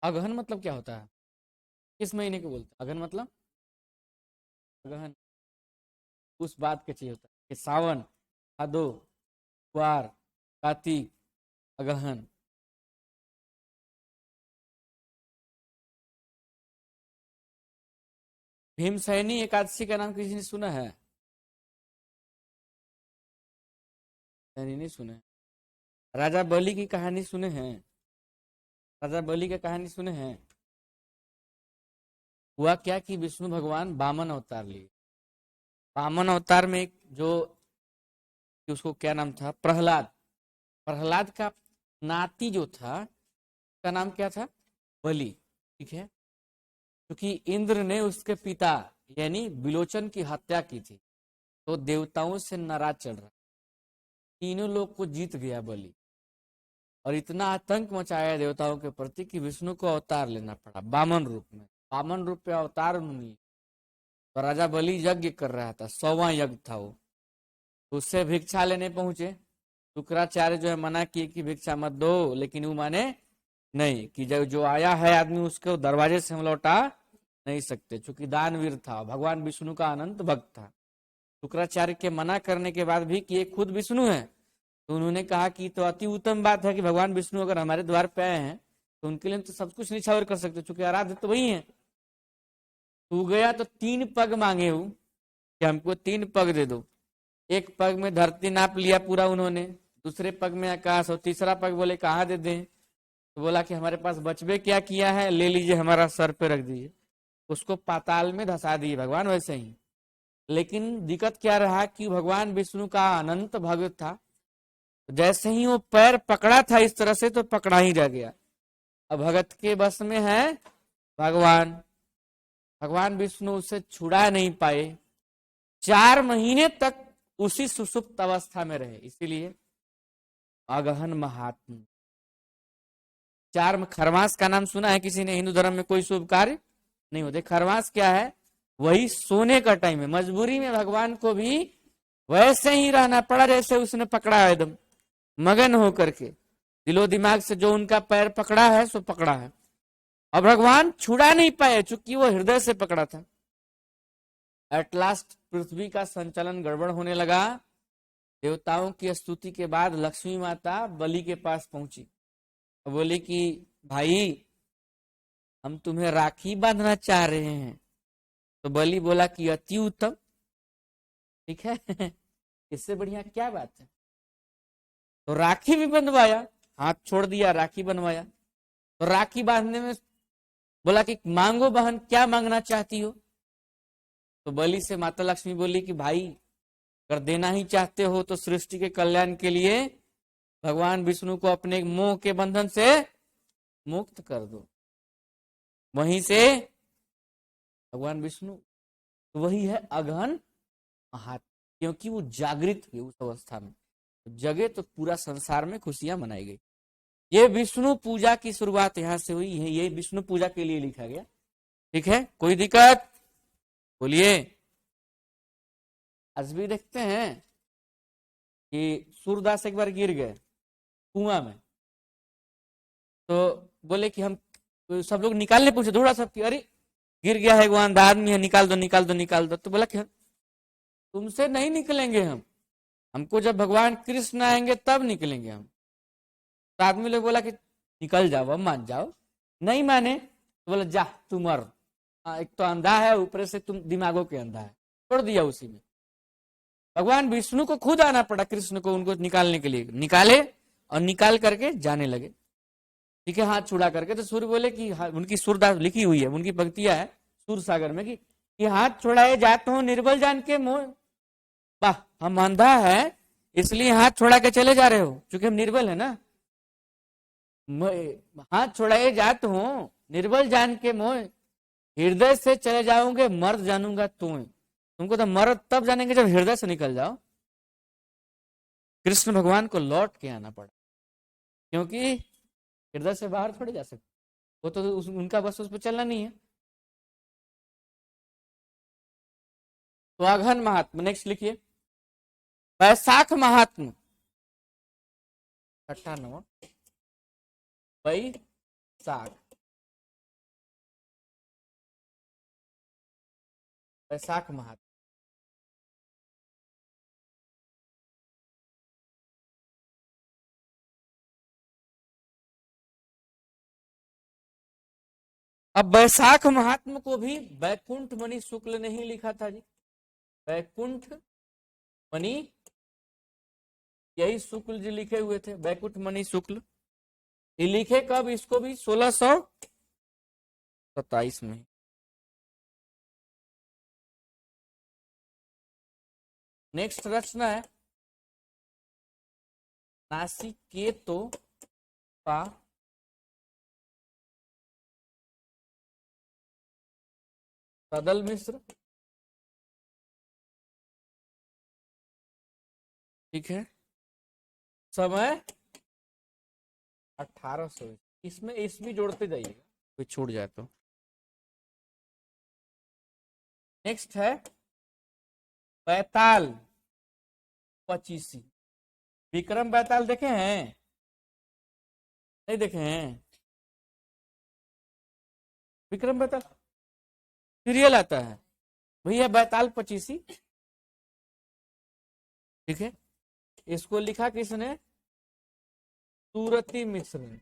अगहन मतलब क्या होता है? किस महीने को बोलते हैं अगहन मतलब? अगहन उस बात के चाहिए होता है कि सावन, भादो, कुआर, कार्तिक, अगहन। भीमसैनी एकादशी का नाम किसी ने सुना है? सैनी नहीं सुने। राजा बलि की कहानी सुने हैं? राजा बलि की कहानी सुने हैं? हुआ क्या कि विष्णु भगवान वामन अवतार लिए। वामन अवतार में एक जो, कि उसको क्या नाम था, प्रहलाद, प्रहलाद का नाती जो था, उसका नाम क्या था? बलि, ठीक है। क्योंकि इंद्र ने उसके पिता यानी विलोचन की हत्या की थी, तो देवताओं से नाराज चल रहा, तीनों लोग को जीत गया बलि, और इतना आतंक मचाया देवताओं के प्रति कि विष्णु को अवतार लेना पड़ा वामन रूप में। वामन रूप पे अवतार उन्होंने लिया। तो राजा बलि यज्ञ कर रहा था, 100वां यज्ञ था वो, तो उससे भिक्षा लेने पहुंचे। शुक्राचार्य जो है मना किए कि भिक्षा मत दो, लेकिन वो माने नहीं कि जब जो आया है आदमी उसको दरवाजे से हम लौटा नहीं सकते, चूंकि दानवीर था, भगवान विष्णु का अनंत भक्त था। शुक्राचार्य के मना करने के बाद भी कि ये खुद विष्णु है, तो उन्होंने कहा कि तो अति उत्तम बात है कि भगवान विष्णु अगर हमारे द्वार पे आए हैं तो उनके लिए तो सब कुछ निछावर कर सकते, चूंकि आराध्य तो वही है। तू गया तो 3 पग मांगे हूं कि हमको 3 पग दे दो। एक पग में धरती नाप लिया पूरा उन्होंने, दूसरे पग में आकाश, और तीसरा पग बोले कहाँ दे दें, तो बोला कि हमारे पास बचबे क्या किया है, ले लीजिए हमारा सर पे रख दीजिए। उसको पाताल में धसा दिए भगवान वैसे ही। लेकिन दिक्कत क्या रहा कि भगवान विष्णु का अनंत भक्त था, जैसे ही वो पैर पकड़ा था इस तरह से तो पकड़ा ही रह गया। अब भगत के बस में है भगवान, भगवान विष्णु उसे छुड़ा नहीं पाए, 4 महीने तक उसी सुषुप्त अवस्था में रहे, इसीलिए अगहन महात्म। 4 खरमास का नाम सुना है किसी ने? हिंदू धर्म में कोई शुभ कार्य नहीं होते। खरमास क्या है? वही सोने का टाइम है। मजबूरी में भगवान को भी वैसे ही रहना पड़ा जैसे उसने पकड़ा है, एकदम मगन होकर के, दिलो दिमाग से जो उनका पैर पकड़ा है सो पकड़ा है, और भगवान छुड़ा नहीं पाए चूंकि वो हृदय से पकड़ा था। एट लास्ट पृथ्वी का संचालन गड़बड़ होने लगा। देवताओं की स्तुति के बाद लक्ष्मी माता बलि के पास पहुंची, बोली कि भाई हम तुम्हें राखी बांधना चाह रहे हैं। तो बलि बोला कि अति उत्तम, ठीक है इससे बढ़िया क्या बात है। तो राखी भी बंधवाया, हाथ छोड़ दिया, राखी बनवाया। तो राखी बांधने में बोला कि मांगो बहन, क्या मांगना चाहती हो? तो बलि से माता लक्ष्मी बोली कि भाई अगर देना ही चाहते हो तो सृष्टि के कल्याण के लिए भगवान विष्णु को अपने मोह के बंधन से मुक्त कर दो। वहीं से भगवान विष्णु, तो वही है अगहन महात्म, क्योंकि वो जागृत हुए उस अवस्था में, जगे तो पूरा संसार में खुशियां मनाई गई। ये विष्णु पूजा की शुरुआत यहां से हुई है, ये विष्णु पूजा के लिए लिखा गया, ठीक है। कोई दिक्कत? बोलिए। आज भी देखते हैं कि सूरदास एक बार गिर गए कुआं में, तो बोले कि हम, तो सब लोग निकालने पूछे थोड़ा सा कि अरे गिर गया है, वो अंधा आदमी है, निकाल दो निकाल दो निकाल दो। तो बोला कि तुमसे नहीं निकलेंगे हम, हमको जब भगवान कृष्ण आएंगे तब निकलेंगे हम। तो आदमी लोग बोला कि निकल जाओ, अब मान जाओ। नहीं माने तो बोला जा तू मर। एक तो अंधा है, ऊपर से तुम दिमागों के अंधा है, छोड़ दिया उसी में। भगवान विष्णु को खुद आना पड़ा कृष्ण को उनको निकालने के लिए, निकाले और निकाल करके जाने लगे। ठीक है, हाथ छुड़ा करके। तो सूर्य बोले कि उनकी सूरदास लिखी हुई है, उनकी पंक्तियां है सूर सागर में कि हाथ छुड़ाए जात हो निर्बल जान के मोह। वाह, हम अंधा है इसलिए हाथ छुड़ा के चले जा रहे हो, क्योंकि हम निर्बल है ना। हाथ छुड़ाए जात हो निर्बल जान के मोह, हृदय से चले जाओगे मर्द जानूंगा तुम्हें। तुमको तो मर्द तब जानेंगे जब हृदय से निकल जाओ। कृष्ण भगवान को लौट के आना पड़ा, क्योंकि हृदय से बाहर थोड़ी जा सकते, वो तो उनका बस उस पर चलना नहीं है। तो अघन महात्मा, नेक्स्ट लिखिए, वैशाख महात्मा 98 वैशाख, वैशाख महात्मा। अब वैशाख महात्मा को भी वैकुंठ मणि शुक्ल ने ही लिखा था जी। वैकुंठ मणि यही शुक्ल जी लिखे हुए थे, वैकुंठ मणि शुक्ल। ये लिखे कब, इसको भी 1627 में। नेक्स्ट रचना है नासिकेतो का सदल मिश्र। ठीक है, समय 1800। इसमें ईस्वी जोड़ते जाइएगा, कोई छूट जाए तो। नेक्स्ट है बैताल 25। विक्रम बैताल देखे हैं? नहीं देखे हैं? विक्रम बैताल सीरियल आता है भैया, बैताल 25। ठीक है, इसको लिखा किसने? सूरती मिश्र ने।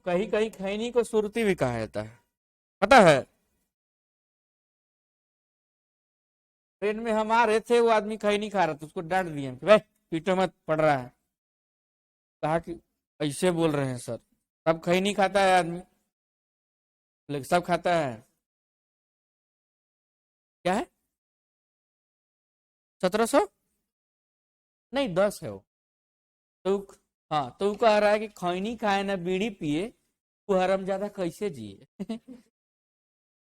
कहीं कहीं खैनी को सुरती भी कहा जाता है, पता है। ट्रेन में हम आ रहे थे, वो आदमी खैनी खा रहा था, उसको डांट दिए भाई पीटो मत, पड़ रहा है। कहा कि ऐसे बोल रहे हैं सर, सब खैनी खाता है आदमी, लेकिन सब खाता है। क्या है? 1700 नहीं 10 है वो। तो हाँ, तो कह रहा है कि खैनी खाए ना बीड़ी पिए, वो हरम ज्यादा कैसे जिए।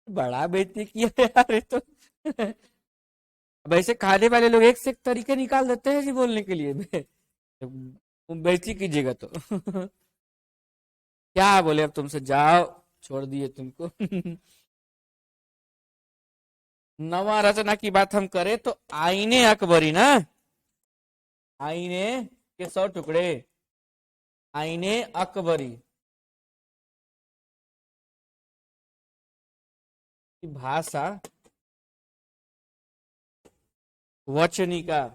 बड़ा बेइज्जती किया यार ये तो। वैसे खाने वाले लोग एक से एक तरीके निकाल देते हैं जी बोलने के लिए। बेइज्जती कीजिएगा तो। क्या बोले अब तुमसे, जाओ, छोड़ दिए तुमको। नवा रचना की बात हम करें तो आईने अकबरी ना, आईने के 100 टुकड़े, आईने अकबरी की भाषा वचनिका।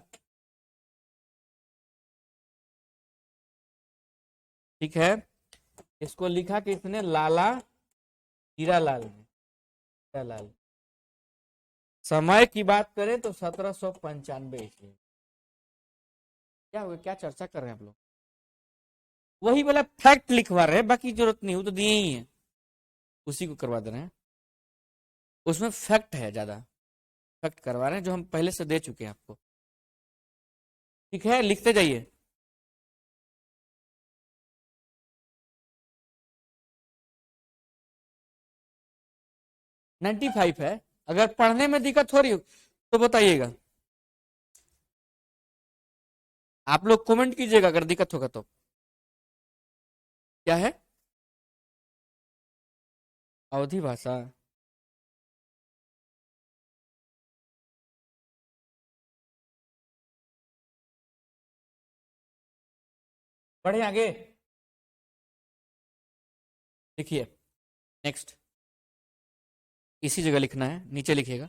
ठीक है, इसको लिखा किसने? लाला हीरालाल ने, हीरालाल। समय की बात करें तो 1795 ईस्वी। क्या हुआ, क्या चर्चा कर रहे हैं आप लोग? वही वाला फैक्ट लिखवा रहे हैं, बाकी जरूरत नहीं, वो तो दिए ही है, उसी को करवा दे रहे हैं। उसमें फैक्ट है, ज्यादा फैक्ट करवा रहे हैं जो हम पहले से दे चुके हैं आपको। ठीक है, लिखते जाइए। नाइन्टी फाइव है। अगर पढ़ने में दिक्कत हो रही हो तो बताइएगा, आप लोग कमेंट कीजिएगा अगर दिक्कत होगा तो। क्या है? अवधी भाषा। बढ़े आगे, लिखिए। नेक्स्ट इसी जगह लिखना है, नीचे लिखिएगा।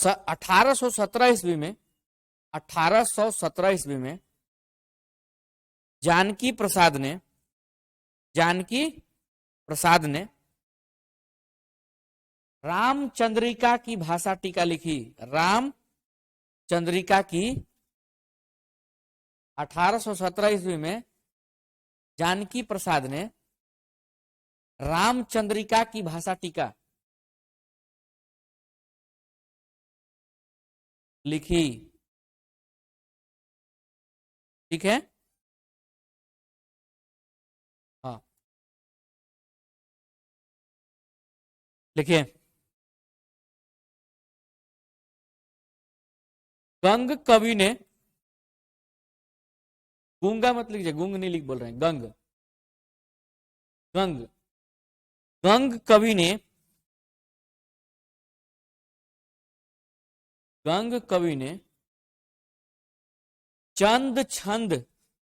1817 ईस्वी में 1817 ईस्वी में जानकी प्रसाद ने रामचंद्रिका की भाषा टीका लिखी। रामचंद्रिका की 1817 ईस्वी में जानकी प्रसाद ने रामचंद्रिका की भाषा टीका लिखी। ठीक है, हाँ लिखिए। गंग कवि ने, गूंगा मत लीजिए, गूंग नहीं लिख बोल रहे हैं, गंग गंग गंग कवि ने, गंग कवि ने चंद छंद,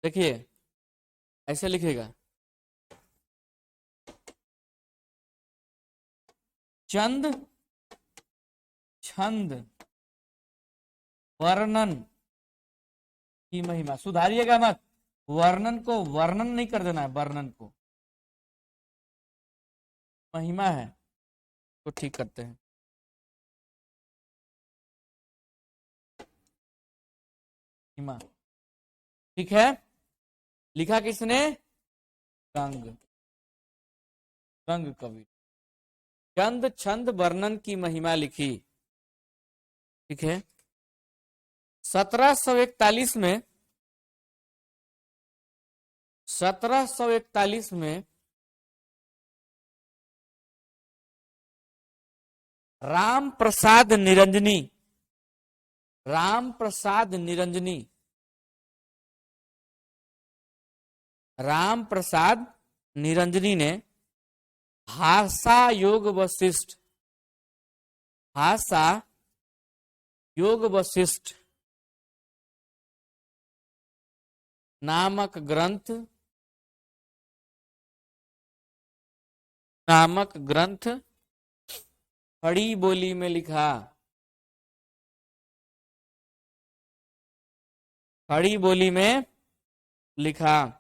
देखिए ऐसे लिखेगा, चंद छंद वर्णन की महिमा, सुधारिएगा मत, वर्णन को वर्णन नहीं कर देना है, वर्णन को महिमा है तो ठीक करते हैं। महिमा, ठीक है, लिखा किसने? गंग, गंग कवि चंद छंद वर्णन की महिमा लिखी। ठीक है, 1741 में 1741 में राम प्रसाद निरंजनी, राम प्रसाद निरंजनी, राम प्रसाद निरंजनी ने भाषा योग वशिष्ठ, भाषा योग वशिष्ठ नामक ग्रंथ खड़ी बोली में लिखा, खड़ी बोली में लिखा।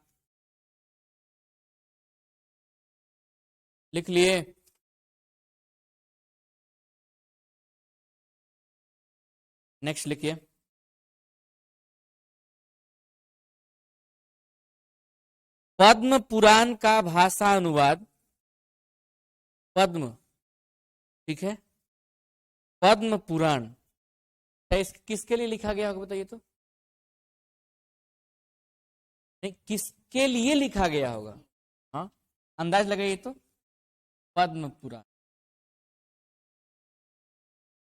लिख लिए? नेक्स्ट लिखिए, पद्म पुराण का भाषा अनुवाद, पद्म, ठीक है, पद्म पुराण किसके लिए लिखा गया होगा बताइए तो? नहीं, किसके लिए लिखा गया होगा? हाँ, अंदाज लगाइए तो। पद्म पुराण,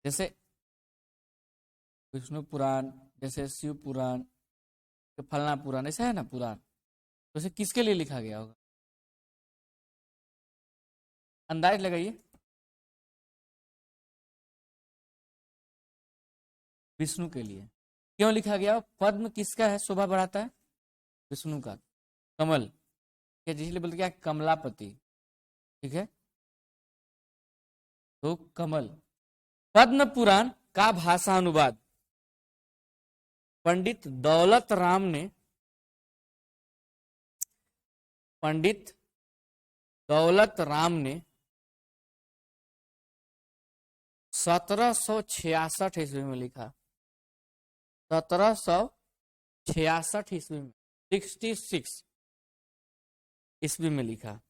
जैसे विष्णु पुराण, जैसे शिव पुराण, फलना पुराण, ऐसा है ना पुराण, तो इसे किसके लिए लिखा गया होगा? अंदाज लगाइए। विष्णु के लिए। क्यों लिखा गया? पद्म किसका है, शोभा बढ़ाता है? विष्णु का। कमल, जिसलिए बोलते क्या, कमलापति, ठीक है, तो कमल। पद्म पुराण का भाषा अनुवाद पंडित दौलत राम ने, पंडित दौलत राम ने 1766 ईस्वी में लिखा, 1766 ईस्वी में, 66 ईस्वी में लिखा।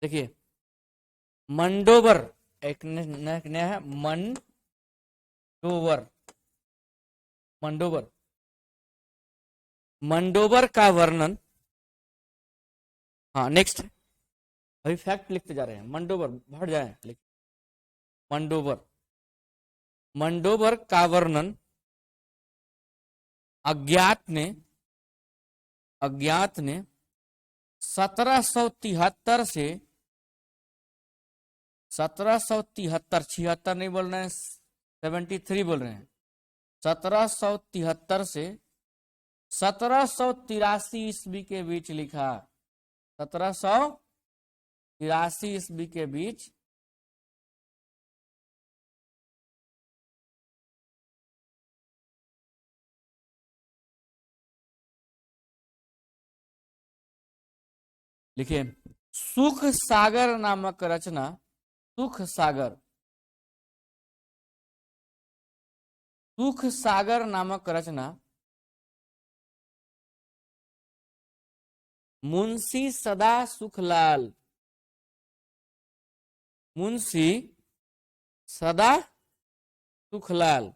देखिए, मंडोवर, एक नया है, मंडोवर, मंडोवर, मंडोवर का वर्णन, हाँ नेक्स्ट, अभी फैक्ट लिखते जा रहे हैं, मंडोवर बढ़ जाए, मंडोवर, मंडोवर का वर्णन अज्ञात ने 1773 से 1773, 76 नहीं बोल रहे हैं, 73 बोल रहे हैं, 1773 से 1783 ईस्वी के बीच लिखा, 1783 ईस्वी के बीच लिखिए, सुख सागर नामक रचना, सुख सागर, सुख सागर नामक रचना मुंशी सदा सुखलाल, मुंशी सदा सुखलाल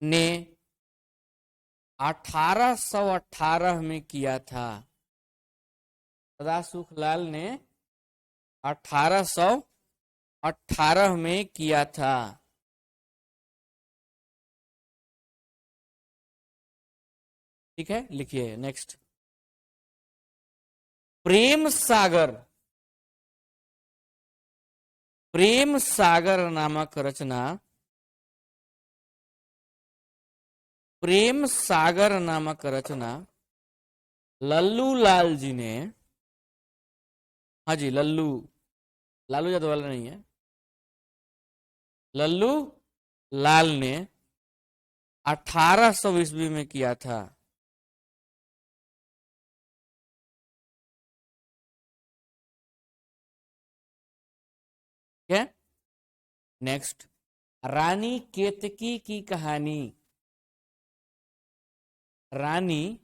ने 1818 में किया था। सदा सुखलाल ने 1818 में किया था। ठीक है, लिखिए नेक्स्ट। प्रेम सागर, प्रेम सागर नामक रचना, प्रेम सागर नामक रचना लल्लू लाल जी ने, हाँ जी लल्लू, लालू यादव वाला नहीं है, लल्लू लाल ने 1800 ईस्वी में किया था। क्या नेक्स्ट, रानी केतकी की कहानी, रानी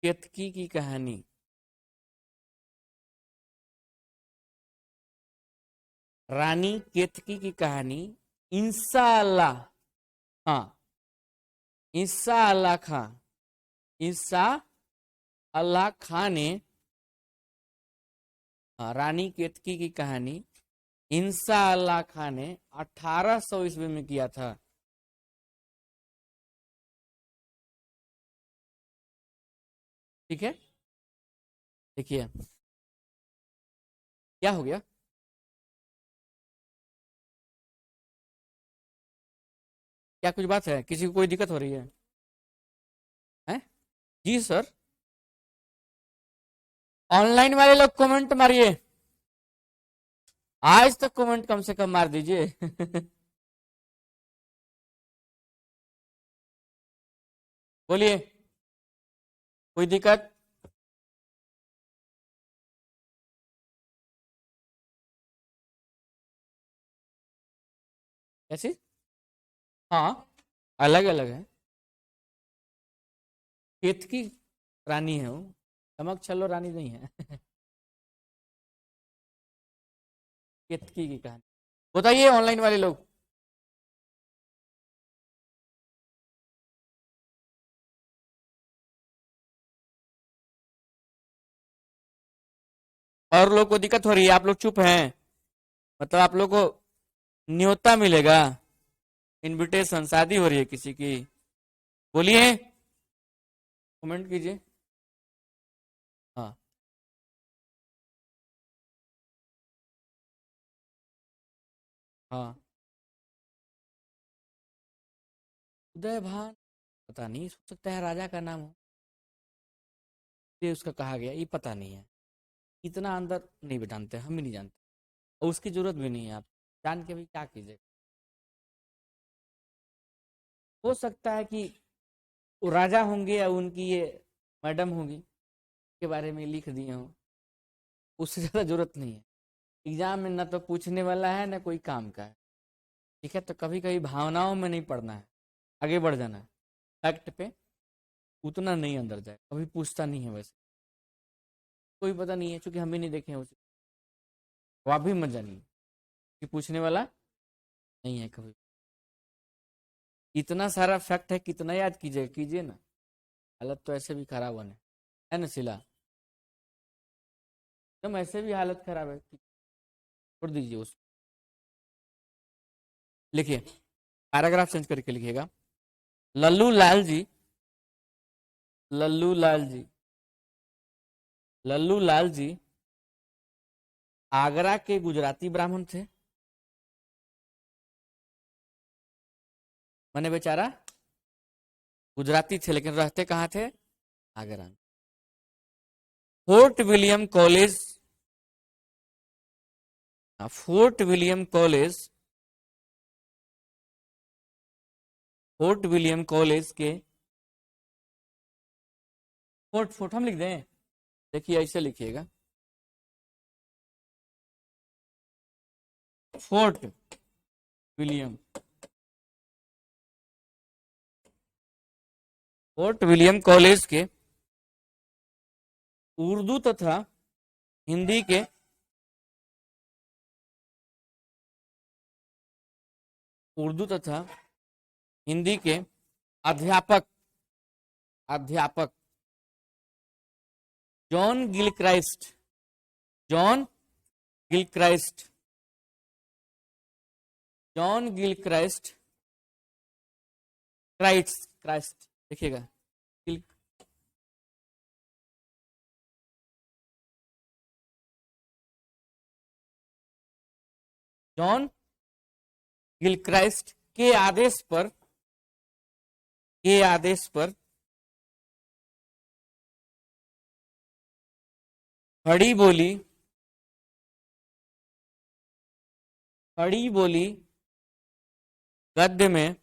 केतकी की कहानी, रानी केतकी की कहानी इंशाअल्लाह, हाँ इंशाअल्लाह खां, इंशाअल्लाह खां ने, हाँ, रानी केतकी की कहानी इंशाअल्लाह खां ने 1800 ईस्वी में किया था। ठीक है, देखिए क्या हो गया, क्या कुछ बात है, किसी को कोई दिक्कत हो रही है? हैं? जी सर, ऑनलाइन वाले लोग कमेंट मारिए, आज तक कमेंट कम से कम मार दीजिए। बोलिए, कोई दिक्कत? कैसी? हाँ, अलग अलग है, केतकी रानी है वो, चमक छल्लो रानी नहीं है। केतकी की कहानी बताइए ऑनलाइन वाले लोग। और लोग को दिक्कत हो रही है, आप लोग चुप हैं, मतलब आप लोग को न्योता मिलेगा, इनविटेशन, शादी हो रही है किसी की? बोलिए, कमेंट कीजिए। हाँ हाँ, उदय भान, पता नहीं, हो सकता है राजा का नाम हो, ये उसका कहा गया, ये पता नहीं है, इतना अंदर नहीं जानते, हम भी नहीं जानते, और उसकी जरूरत भी नहीं है, आप जान के भी क्या कीजिए। हो सकता है कि वो राजा होंगे या उनकी ये मैडम होंगी के बारे में लिख दिए हों, उससे ज़्यादा जरूरत नहीं है। एग्जाम में ना तो पूछने वाला है ना कोई काम का है। ठीक है, तो कभी कभी भावनाओं में नहीं पढ़ना है, आगे बढ़ जाना है, फैक्ट पे उतना नहीं अंदर जाए, कभी पूछता नहीं है वैसे, कोई पता नहीं है, क्योंकि हम भी नहीं देखे हैं उसे, वो आप भी मत जानिए कि पूछने वाला नहीं है कभी। इतना सारा फैक्ट है, कितना याद कीजिए, कीजिए ना, हालत तो ऐसे भी खराब है ना शिला, एकदम ऐसे भी हालत खराब है, छोड़ दीजिए उसको। लिखिए, पैराग्राफ चेंज करके लिखिएगा। लल्लू लाल जी, लल्लू लाल जी, लल्लू लाल जी आगरा के गुजराती ब्राह्मण थे, मैंने बेचारा गुजराती थे लेकिन रहते कहाँ थे? Agra. Fort William college, fort William college, fort William college के फोर्ट फोर्ट हम लिख दें, देखिए ऐसे लिखिएगा, fort William, fort William college के उर्दू तथा हिंदी के उर्दू तथा हिंदी के अध्यापक अध्यापक John Gilchrist, John Gilchrist, John Gilchrist Christ, Christ देखिएगा, गिल, जॉन गिलक्राइस्ट के आदेश पर, के आदेश पर खड़ी बोली, खड़ी बोली गद्य में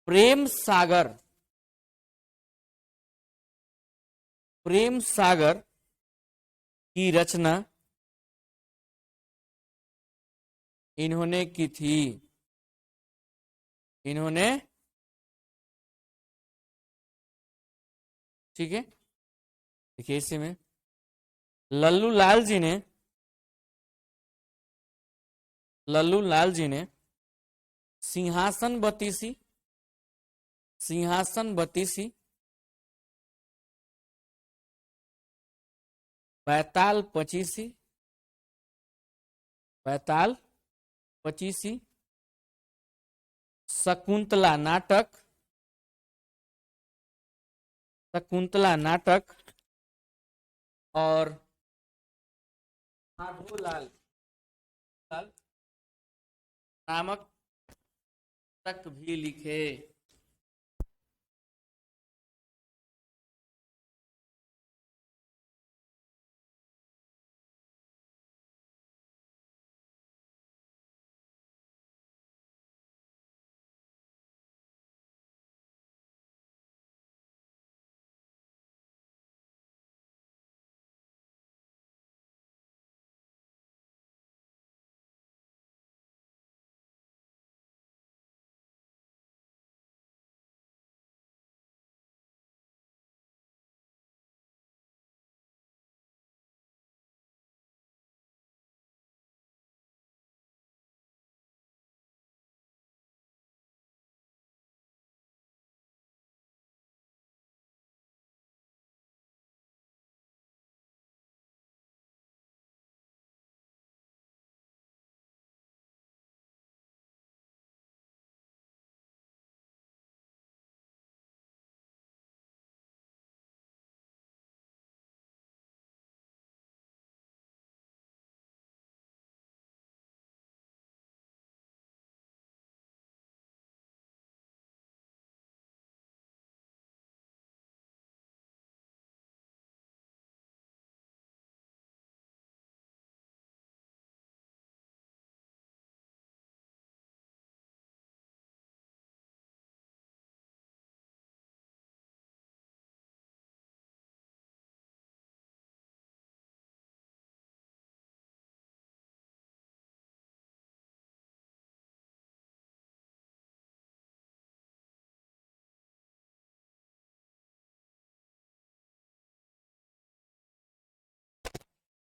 प्रेम सागर, प्रेम सागर की रचना इन्होंने की थी, इन्होंने, ठीक है। देखिए इसी में लल्लू लाल जी ने, लल्लू लाल जी ने सिंहासन बत्तीसी, सिंहासन बत्तीसी, बैताल पचीसी, बैताल पचीसी, शकुंतला नाटक, शकुंतला नाटक और माधोलाल नामक तक भी लिखे।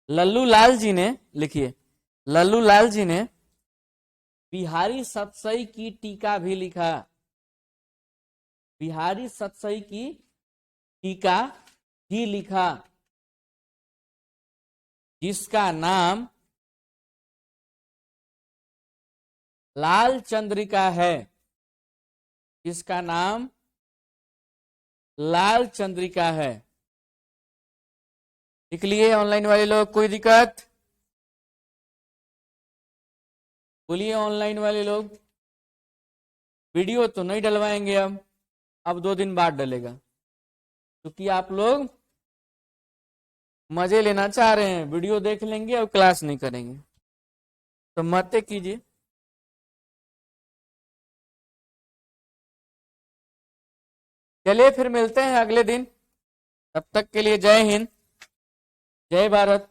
लल्लू लाल जी ने, लिखिए, लल्लू लाल जी ने बिहारी सतसई की टीका भी लिखा, बिहारी सतसई की टीका भी लिखा, जिसका नाम लाल चंद्रिका है, जिसका नाम लाल चंद्रिका है। लिख लिए ऑनलाइन वाले लोग, कोई दिक्कत? बोलिए ऑनलाइन वाले लोग। वीडियो तो नहीं डलवाएंगे अब 2 दिन बाद डलेगा, क्योंकि आप लोग मजे लेना चाह रहे हैं, वीडियो देख लेंगे और क्लास नहीं करेंगे, तो मत कीजिए। चलिए फिर मिलते हैं अगले दिन। तब तक के लिए जय हिंद, जय भारत।